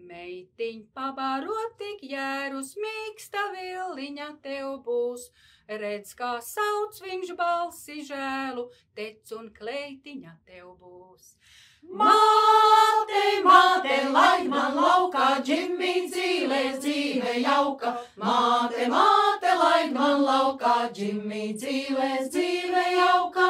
Meitiņ pabarot tik jērus, mīksta villiņa tev būs. Redz, kā sauc viņš balsi žēlu, tec un kleitiņa tev būs. Māte, māte, laid man laukā, Džimmi dzīlēs dzīve jauka. Māte, māte, laid man laukā, Džimmi dzīlēs dzīve jauka.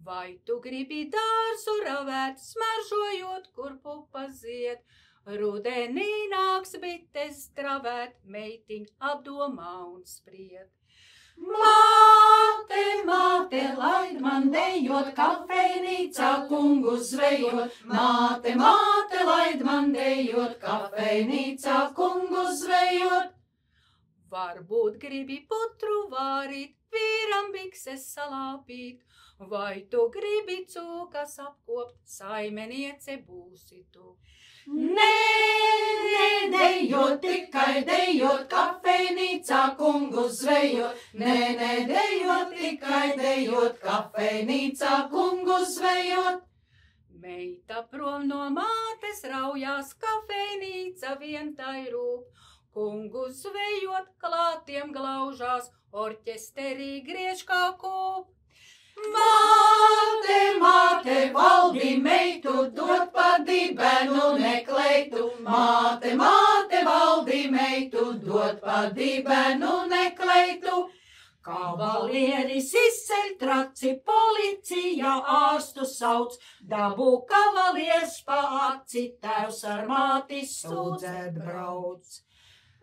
Vai tu gribi dārzu ravēt, smaržojot, kur pupas zied? Rudenī nāks bites travēt, meitiņ apdomā un spried. Māte, māte, laid man dejot, kafejnīcā kungu zvejot. Māte, māte, laid man dejot, kafejnīcā kungu zvejot. Varbūt gribi putru vārīt, vīram bikses salāpīt, vai tu gribi cūkas apkopt, saimeniece būsi tu. Nē, dejot, tikai dejot, kafejnīcā kungu zvejot. Nē, dejot, tikai dejot, kafejnīcā kungu zvejot. Meita prom no mātes raujās, kafejnīca vien tai rūp. Kungu zvejot, klātiem glaužās, orķesterī griež kā kūp. Māte, māte, valdi meitu, dod pa dibenu nekleitu. Māte, māte, valdi meitu, dod pa dibenu nekleitu. Kavalieris izceļ traci, policija ārstu sauc. Dabū kavalieris pa aci, tēvs ar māti sūdzēt brauc.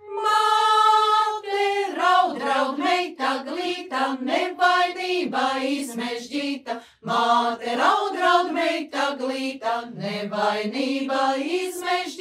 Māte, raud, raud, meita glīta, nevainība izmežģīta. Māte, raud, raud, meita glīta, nevainība izmežģīta.